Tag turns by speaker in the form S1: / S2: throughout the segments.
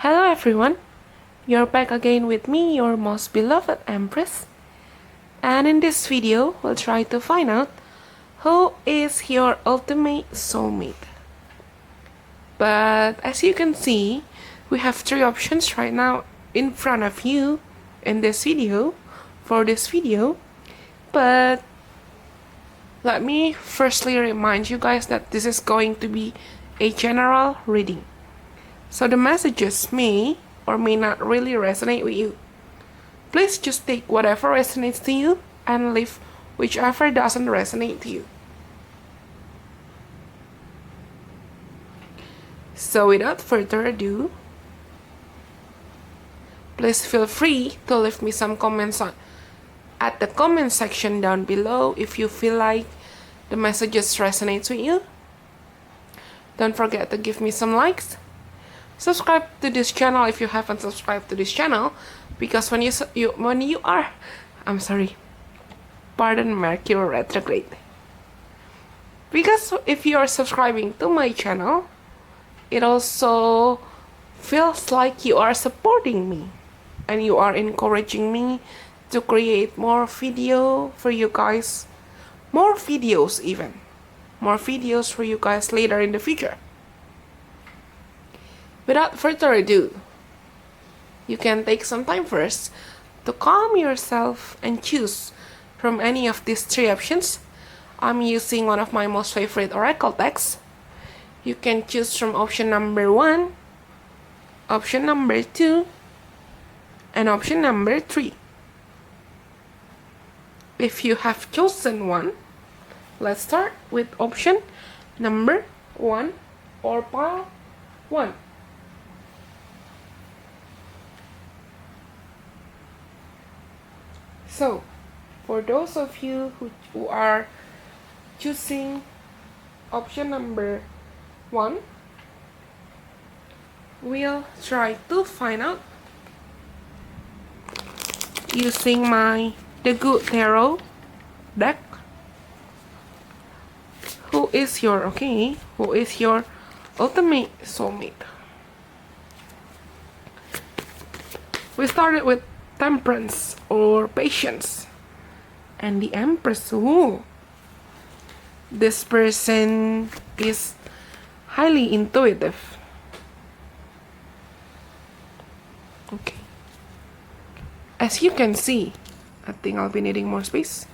S1: Hello everyone, you're back again with me, your most beloved Empress. And in this video, we'll try to find out who is your ultimate soulmate. But as you can see, we have three options right now in front of you in this video, for this video. But let me firstly remind you guys that this is going to be a general reading. So the messages may or may not really resonate with you. Please just take whatever resonates to you and leave whichever doesn't resonate to you. So without further ado, please feel free to leave me some comments at the comment section down below if you feel like the messages resonate with you. Don't forget to give me some likes. Subscribe to this channel if you haven't subscribed to this channel, because when you are pardon Mercury retrograde. Because if you are subscribing to my channel, it also feels like you are supporting me and you are encouraging me to create more video for you guys, more videos for you guys later in the future. Without further ado, you can take some time first to calm yourself and choose from any of these three options. I'm using one of my most favorite oracle decks. You can choose from option number 1, option number 2, and option number 3. If you have chosen one, let's start with option number 1 or pile 1. So, for those of you who are choosing option number 1, we'll try to find out using the Good Tarot deck. Who is your ultimate soulmate? We started with Temperance or Patience and the Empress. Ooh. This person is highly intuitive. Okay. As you can see, I think I'll be needing more space.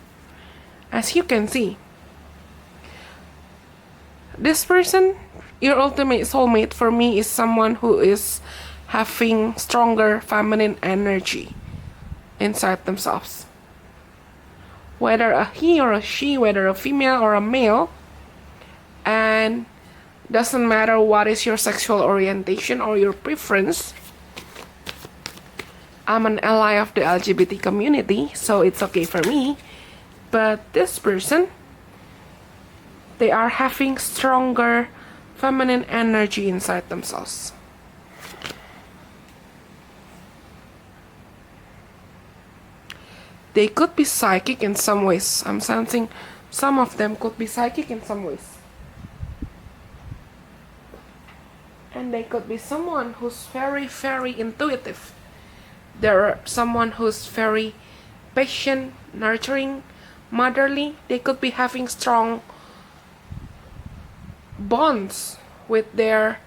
S1: As you can see, this person, your ultimate soulmate for me, is someone who is having stronger feminine energy inside themselves. Whether a he or a she, whether a female or a male, and doesn't matter what is your sexual orientation or your preference. I'm an ally of the LGBT community, so it's okay for me. But this person, they are having stronger feminine energy inside themselves. They could be psychic in some ways. I'm sensing some of them could be psychic in some ways. And they could be someone who's very, very intuitive. They're someone who's very patient, nurturing, motherly. They could be having strong bonds with their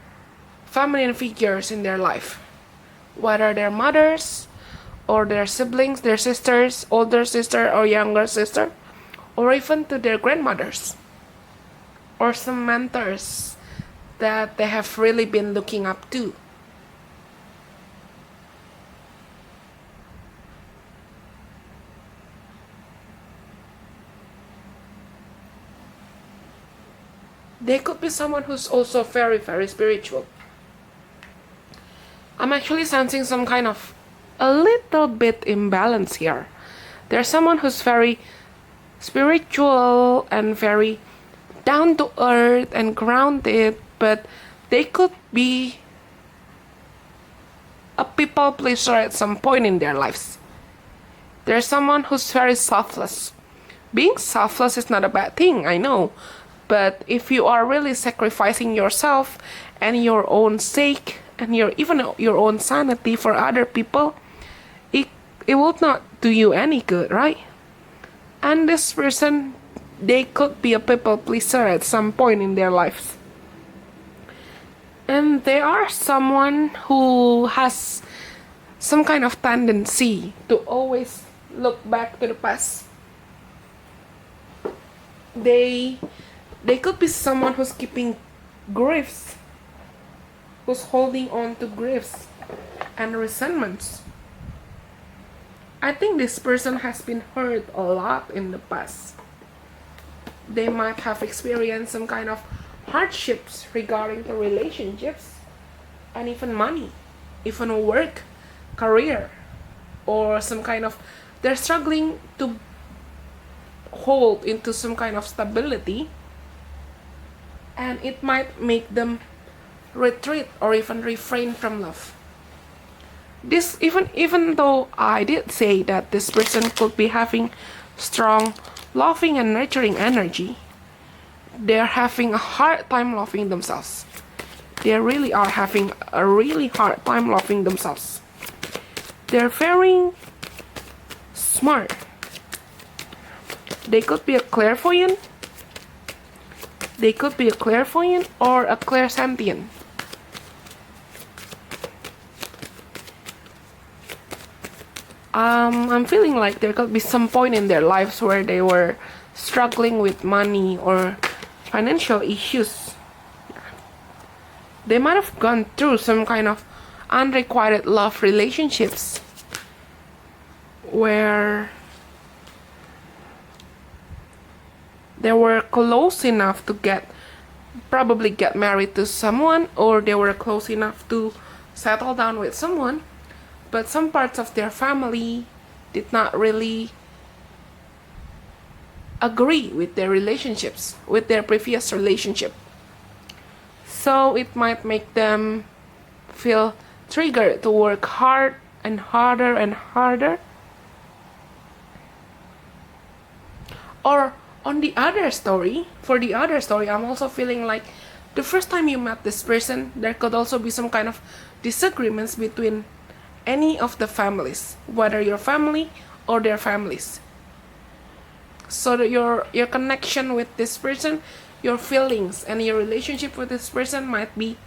S1: feminine figures in their life. Whether they're mothers, or their siblings, their sisters, older sister or younger sister, or even to their grandmothers, or some mentors that they have really been looking up to. They could be someone who's also very, very spiritual. I'm actually sensing some kind of a little bit imbalance here. There's someone who's very spiritual and very down to earth and grounded, but they could be a people pleaser at some point in their lives. There's someone who's very selfless. Being selfless is not a bad thing, I know, but if you are really sacrificing yourself and your own sake and even your own sanity for other people, it will not do you any good, right? And this person, they could be a people pleaser at some point in their lives. And they are someone who has some kind of tendency to always look back to the past. They could be someone who's keeping griefs, who's holding on to griefs and resentments. I think this person has been hurt a lot in the past. They might have experienced some kind of hardships regarding the relationships and even money, even work, career, or some kind of, they're struggling to hold into some kind of stability, and it might make them retreat or even refrain from love. This, even though I did say that this person could be having strong loving and nurturing energy, they're having a hard time loving themselves. They really are having a really hard time loving themselves. They're very smart. They could be a clairvoyant. They could be a clairvoyant or a clairsentient. I'm feeling like there could be some point in their lives where they were struggling with money or financial issues. They might have gone through some kind of unrequited love relationships where they were close enough to probably get married to someone, or they were close enough to settle down with someone, but some parts of their family did not really agree with their relationships, with their previous relationship. So it might make them feel triggered to work hard and harder and harder. Or on the other story, I'm also feeling like the first time you met this person, there could also be some kind of disagreements between any of the families, whether your family or their families. So that your connection with this person, your feelings and your relationship with this person might be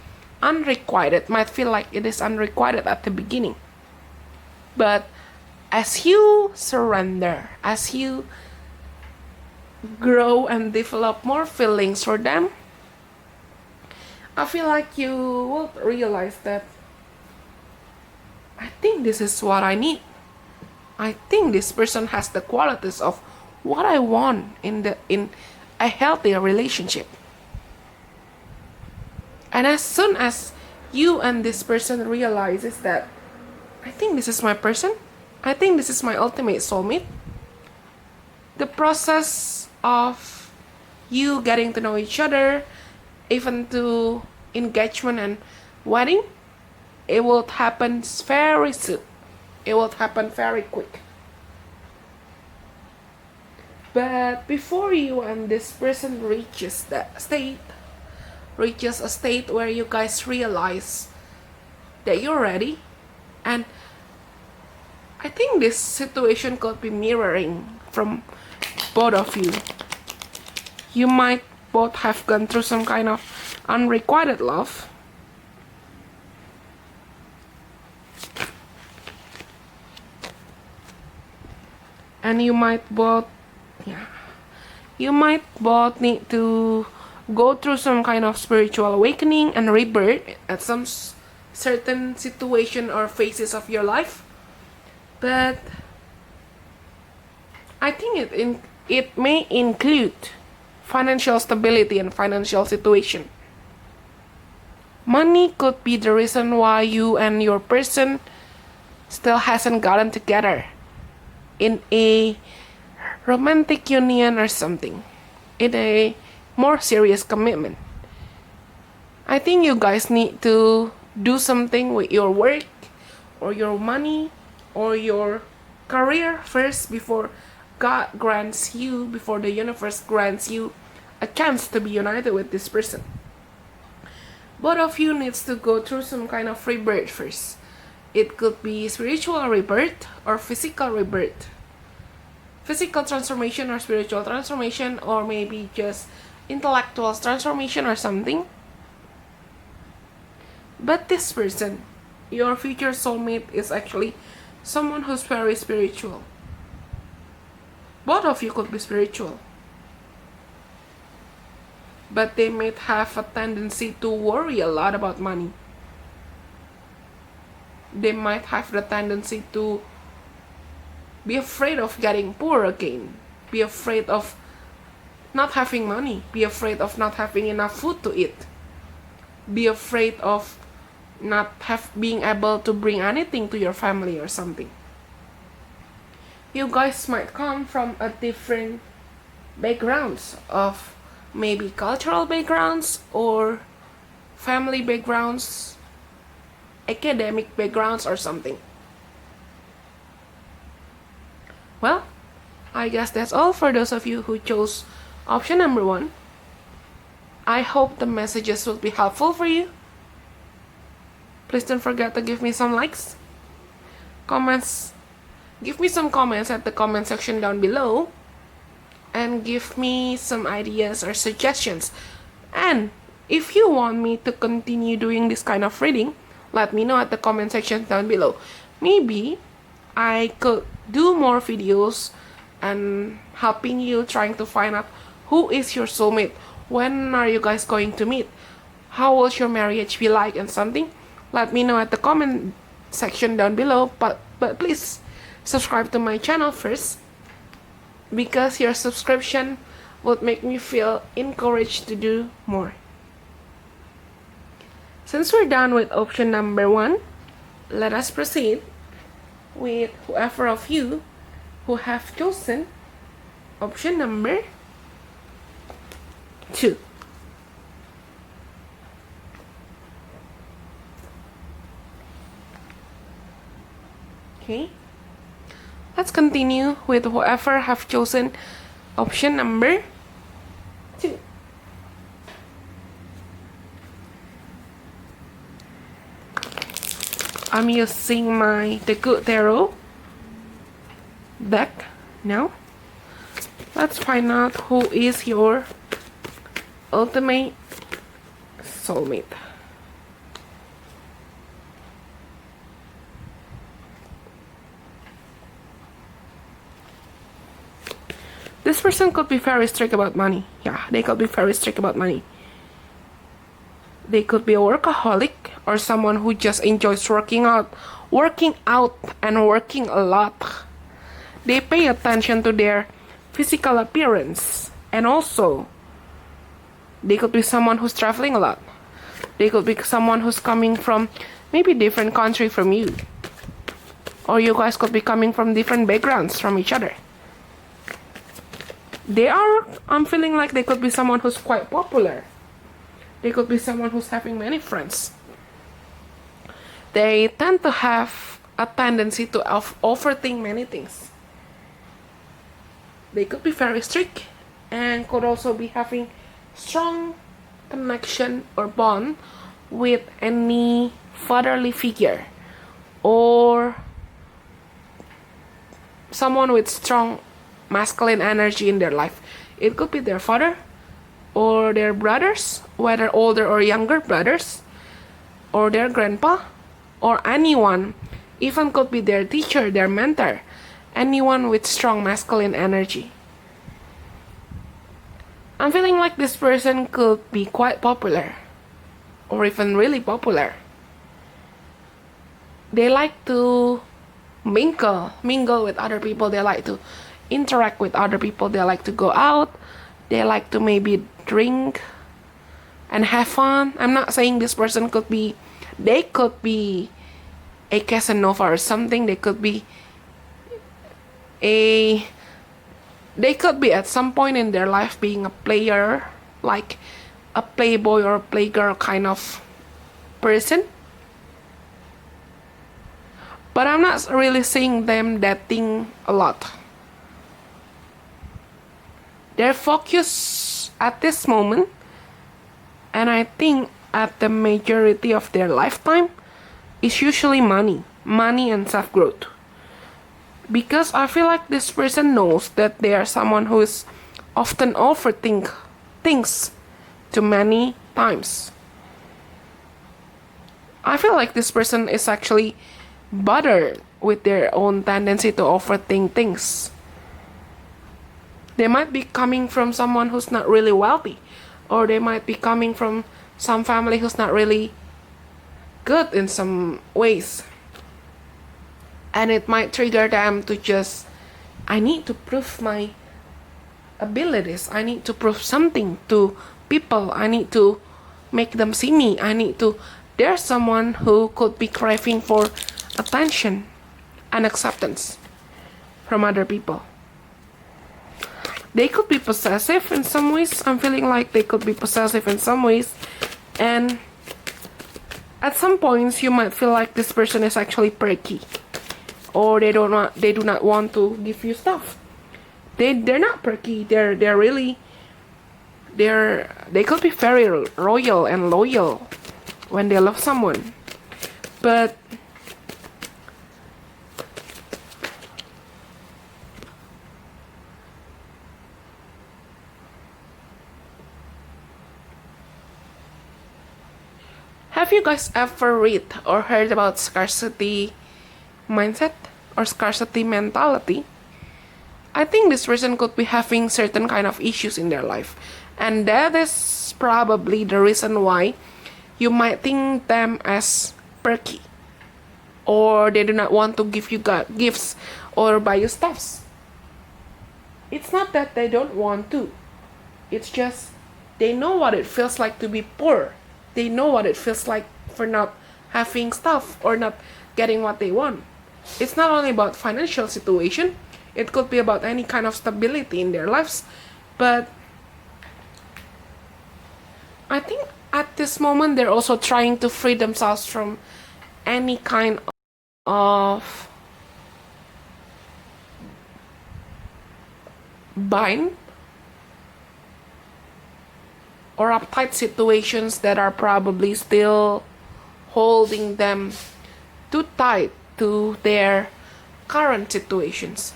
S1: unrequited, might feel like it is unrequited at the beginning. But as you surrender, as you grow and develop more feelings for them, I feel like you will realize that I think this is what I need. I think this person has the qualities of what I want in a healthy relationship. And as soon as you and this person realizes that I think this is my person, I think this is my ultimate soulmate, the process of you getting to know each other, even to engagement and wedding, it will happen very soon. It will happen very quick. But before you and this person reaches a state where you guys realize that you're ready, and I think this situation could be mirroring from both of you. You might both have gone through some kind of unrequited love. And you might both need to go through some kind of spiritual awakening and rebirth at some certain situation or phases of your life. But I think it may include financial stability and financial situation. Money could be the reason why you and your person still hasn't gotten together in a romantic union or something, in a more serious commitment. I think you guys need to do something with your work or your money or your career first before God grants you, before the universe grants you a chance to be united with this person. both of you needs to go through some kind of rebirth first. It could be spiritual rebirth or physical rebirth. Physical transformation or spiritual transformation, or maybe just intellectual transformation or something. But this person, your future soulmate, is actually someone who's very spiritual. Both of you could be spiritual, but they might have a tendency to worry a lot about money. They might have the tendency to be afraid of getting poor again, be afraid of not having money, be afraid of not having enough food to eat, be afraid of not being able to bring anything to your family or something. You guys might come from a different backgrounds of maybe cultural backgrounds or family backgrounds, academic backgrounds or something. Well, I guess that's all for those of you who chose option number 1. I hope the messages will be helpful for you. Please don't forget to give me some likes, comments. Give me some comments at the comment section down below, and give me some ideas or suggestions. And if you want me to continue doing this kind of reading, let me know at the comment section down below. Maybe I could do more videos and helping you trying to find out who is your soulmate, when are you guys going to meet, how will your marriage be like, and something. Let me know at the comment section down below, but please subscribe to my channel first, because your subscription would make me feel encouraged to do more. Since we're done with option number 1, let us proceed with whoever of you who have chosen option number 2. Okay, let's continue with whoever have chosen option number 2. I'm using my The Good Tarot deck now. Let's find out who is your ultimate soulmate. This person could be very strict about money. Yeah, they could be very strict about money. They could be a workaholic or someone who just enjoys working out and working a lot. They pay attention to their physical appearance, and also they could be someone who's traveling a lot. They could be someone who's coming from maybe different country from you, or you guys could be coming from different backgrounds from each other. I'm feeling like they could be someone who's quite popular. They could be someone who's having many friends. They tend to have a tendency to overthink many things. They could be very strict and could also be having strong connection or bond with any fatherly figure or someone with strong masculine energy in their life. It could be their father or their brothers, whether older or younger brothers, or their grandpa, or anyone. Even could be their teacher, their mentor, anyone with strong masculine energy. I'm feeling like this person could be quite popular, or even really popular. They like to mingle with other people. They like to interact with other people. They like to go out. They like to maybe drink and have fun. I'm not saying this person could be, they could be a Casanova or something. They could be at some point in their life being a player, like a playboy or a playgirl kind of person. But I'm not really seeing them dating a lot. Their focus at this moment, and I think at the majority of their lifetime is usually money and self-growth. Because I feel like this person knows that they are someone who is often overthink things too many times. I feel like this person is actually bothered with their own tendency to overthink things. They might be coming from someone who's not really wealthy, or they might be coming from some family who's not really good in some ways. And it might trigger them to just, I need to prove my abilities. I need to prove something to people. I need to make them see me. There's someone who could be craving for attention and acceptance from other people. They could be possessive in some ways. I'm feeling like they could be possessive in some ways. And at some points, you might feel like this person is actually perky. Or they do not want to give you stuff. They're not perky. They could be very royal and loyal when they love someone. But have you guys ever read or heard about scarcity mindset or scarcity mentality? I think this person could be having certain kind of issues in their life, and that is probably the reason why you might think them as perky, or they do not want to give you gifts or buy you stuffs. It's not that they don't want to, it's just they know what it feels like to be poor. They know what it feels like for not having stuff or not getting what they want. It's not only about financial situation, it could be about any kind of stability in their lives. But I think at this moment they're also trying to free themselves from any kind of bind or uptight situations that are probably still holding them too tight to their current situations.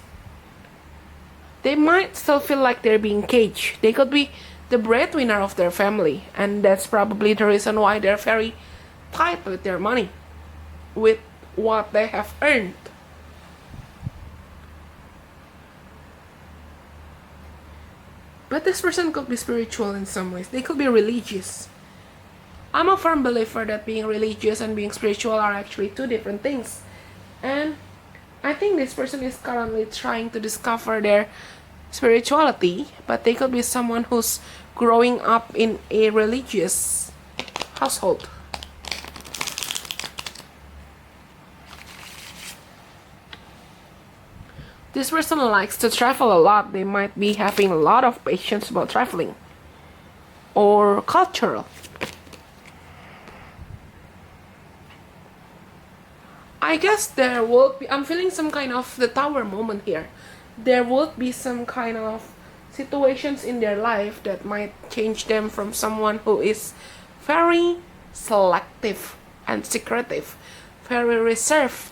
S1: They might still feel like they're being caged. They could be the breadwinner of their family, and that's probably the reason why they're very tight with their money, with what they have earned. But this person could be spiritual in some ways. They could be religious. I'm a firm believer that being religious and being spiritual are actually two different things. And I think this person is currently trying to discover their spirituality, but they could be someone who's growing up in a religious household. This person likes to travel a lot. They might be having a lot of patience about traveling or cultural. I guess there would be, I'm feeling some kind of the tower moment here. There would be some kind of situations in their life that might change them from someone who is very selective and secretive, very reserved,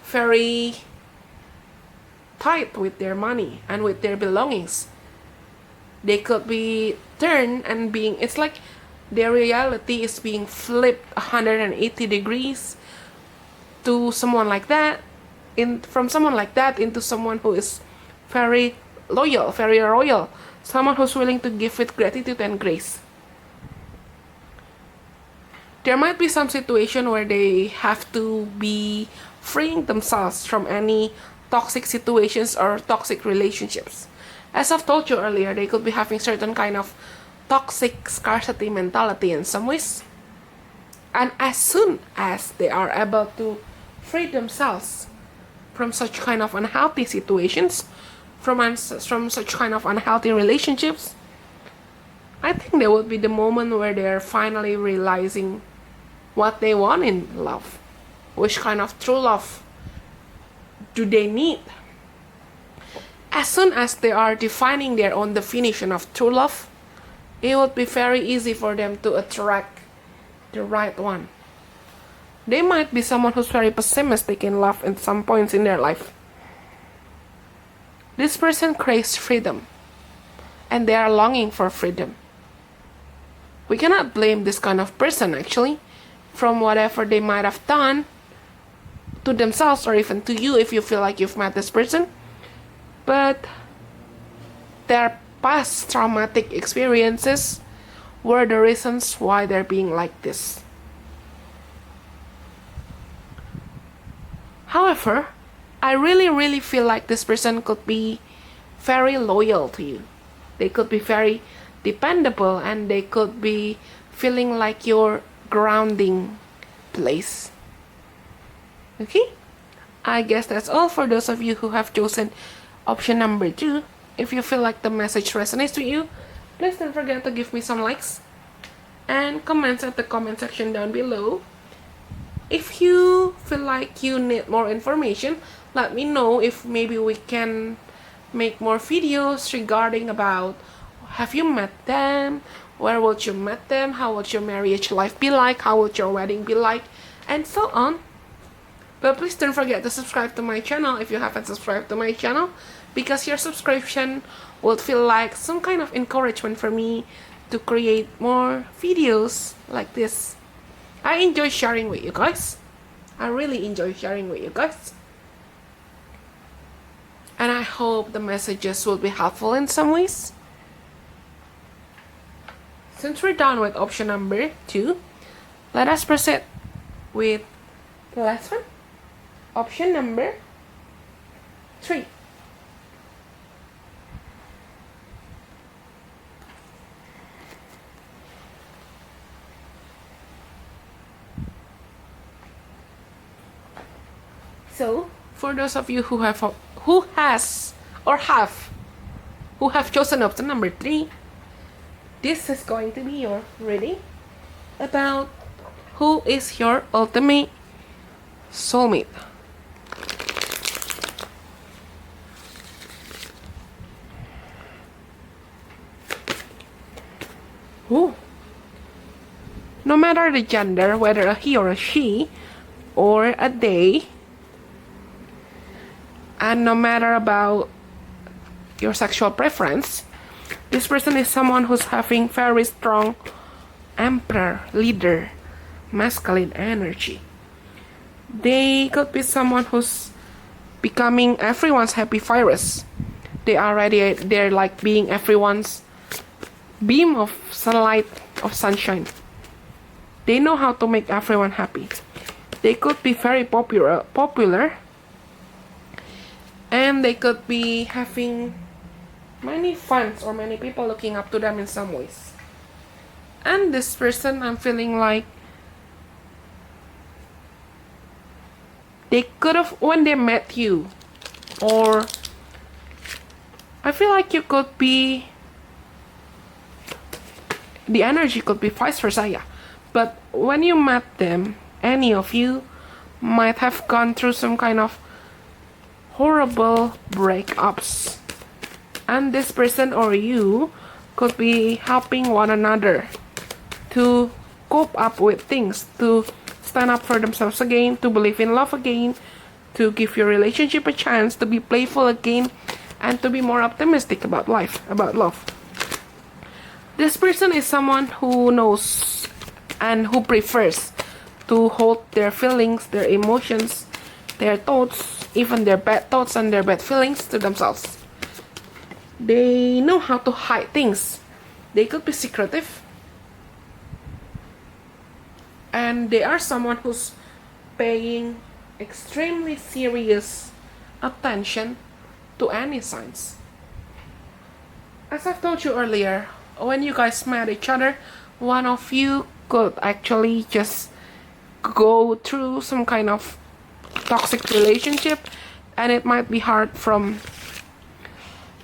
S1: very tight with their money and with their belongings. They could be turned and being, it's like their reality is being flipped 180 degrees to someone like that, from someone like that into someone who is very loyal, very royal, someone who's willing to give with gratitude and grace. There might be some situation where they have to be freeing themselves from any toxic situations or toxic relationships. As I've told you earlier, they could be having certain kind of toxic scarcity mentality in some ways. And as soon as they are able to free themselves from such kind of unhealthy situations, from such kind of unhealthy relationships, I think there would be the moment where they're finally realizing what they want in love. Which kind of true love do they need? As soon as they are defining their own definition of true love, it would be very easy for them to attract the right one. They might be someone who's very pessimistic in love at some points in their life. This person craves freedom, and they are longing for freedom. We cannot blame this kind of person actually from whatever they might have done to themselves or even to you if you feel like you've met this person. But their past traumatic experiences were the reasons why they're being like this. However, I really feel like this person could be very loyal to you. They could be very dependable, and they could be feeling like your grounding place. Okay? I guess that's all for those of you who have chosen option number 2. If you feel like the message resonates with you, please don't forget to give me some likes and comments at the comment section down below. If you feel like you need more information, let me know if maybe we can make more videos regarding about have you met them, where would you met them, how would your marriage life be like, how would your wedding be like, and so on. But please don't forget to subscribe to my channel if you haven't subscribed to my channel, because your subscription would feel like some kind of encouragement for me to create more videos like this. I enjoy sharing with you guys. I really enjoy sharing with you guys. And I hope the messages will be helpful in some ways. Since we're done with option number 2, let us proceed with the last one. Option number 3. So, for those of you who have chosen option number 3, this is going to be your reading about who is your ultimate soulmate. Ooh. No matter the gender, whether a he or a she, or a they, and no matter about your sexual preference, this person is someone who's having very strong emperor, leader, masculine energy. They could be someone who's becoming everyone's happy virus. They're like being everyone's beam of sunlight, of sunshine. They know how to make everyone happy. They could be very popular, and they could be having many fans or many people looking up to them in some ways. And this person, I'm feeling like they could have, when they met you, or I feel like you could be, the energy could be vice versa, yeah. But when you met them, any of you might have gone through some kind of horrible breakups, and this person or you could be helping one another to cope up with things, to stand up for themselves again, to believe in love again, to give your relationship a chance, to be playful again, and to be more optimistic about life, about love. This person is someone who knows and who prefers to hold their feelings, their emotions, their thoughts, even their bad thoughts and their bad feelings to themselves. They know how to hide things. They could be secretive. And they are someone who's paying extremely serious attention to any signs. As I've told you earlier, when you guys met each other, one of you could actually just go through some kind of toxic relationship, and it might be hard from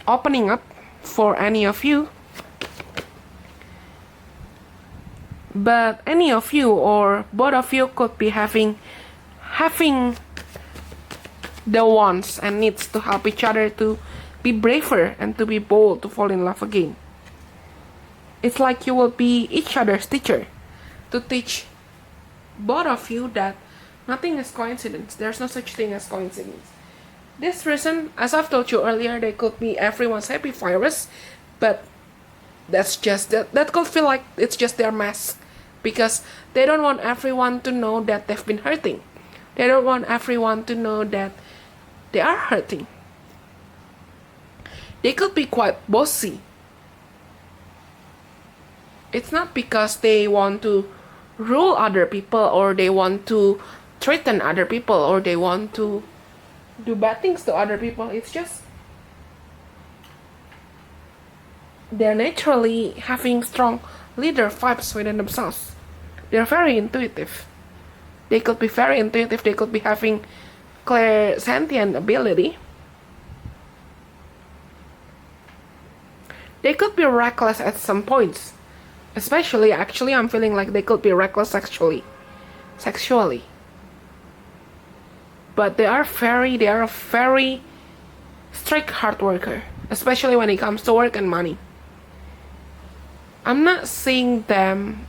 S1: opening up for any of you. But any of you or both of you could be having the wants and needs to help each other to be braver and to be bold, to fall in love again. It's like you will be each other's teacher, to teach both of you that nothing is coincidence. There's no such thing as coincidence. This person, as I've told you earlier, they could be everyone's happy virus, but that's just that could feel like it's just their mask, because they don't want everyone to know that they've been hurting. They don't want everyone to know that they are hurting. They could be quite bossy. It's not because they want to rule other people, or they want to threaten other people, or they want to do bad things to other people. It's just they're naturally having strong leader vibes within themselves. They're very intuitive. They could be very intuitive. They could be having clairsentient ability. They could be reckless at some points. Especially, actually, I'm feeling like they could be reckless sexually. But they are a very strict hard worker. Especially when it comes to work and money. I'm not seeing them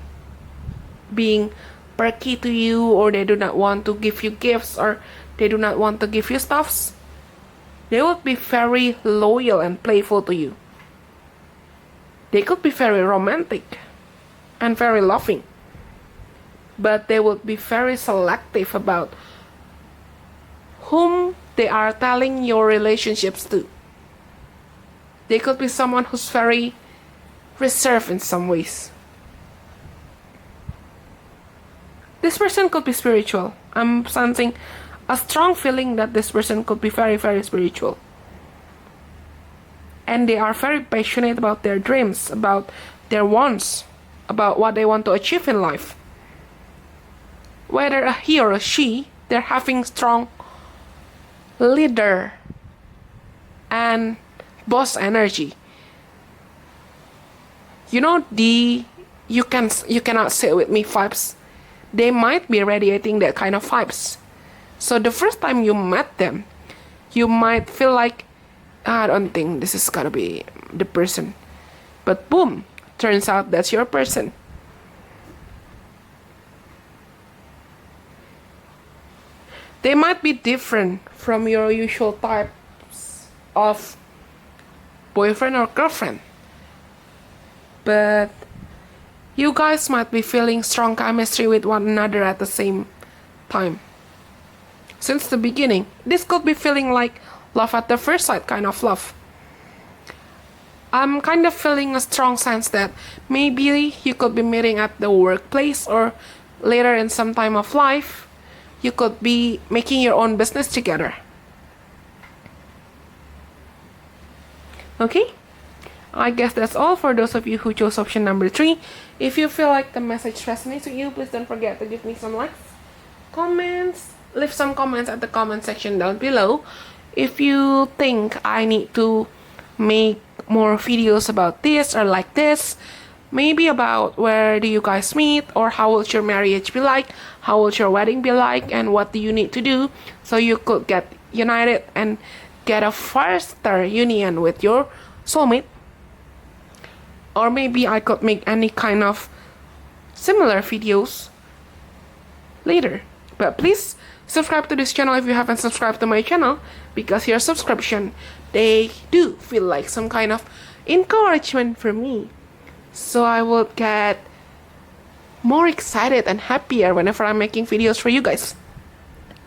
S1: being perky to you, or they do not want to give you gifts, or they do not want to give you stuffs. They would be very loyal and playful to you. They could be very romantic and very loving, but they would be very selective about whom they are telling your relationships to. They could be someone who's very reserved in some ways. This person could be spiritual. I'm sensing a strong feeling that this person could be very, very spiritual. And they are very passionate about their dreams, about their wants, about what they want to achieve in life. Whether a he or a she, they're having strong leader and boss energy. You know, you cannot say with me vibes. They might be radiating that kind of vibes. So the first time you met them, you might feel like, I don't think this is gonna be the person. But boom, turns out that's your person. They might be different from your usual types of boyfriend or girlfriend. But you guys might be feeling strong chemistry with one another at the same time. Since the beginning, this could be feeling like love at the first sight kind of love. I'm kind of feeling a strong sense that maybe you could be meeting at the workplace, or later in some time of life, you could be making your own business together. Okay? I guess that's all for those of you who chose option number 3. If you feel like the message resonates with you, please don't forget to give me some likes, comments, leave some comments at the comment section down below. If you think I need to make more videos about this or like this, maybe about where do you guys meet, or how will your marriage be like, how will your wedding be like, and what do you need to do so you could get united and get a faster union with your soulmate. Or maybe I could make any kind of similar videos later. But please subscribe to this channel if you haven't subscribed to my channel, because your subscription, they do feel like some kind of encouragement for me. So I will get more excited and happier whenever I'm making videos for you guys.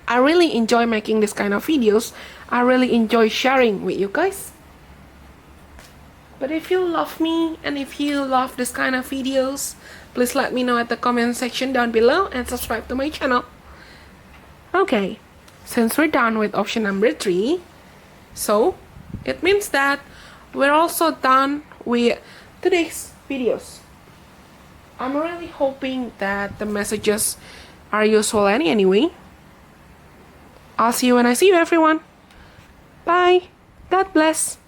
S1: I really enjoy making this kind of videos. I really enjoy sharing with you guys. But if you love me and if you love this kind of videos, please let me know at the comment section down below and subscribe to my channel. Okay, since we're done with option number 3, so it means that we're also done with today's videos. I'm really hoping that the messages are useful anyway. I'll see you when I see you, everyone. Bye. God bless.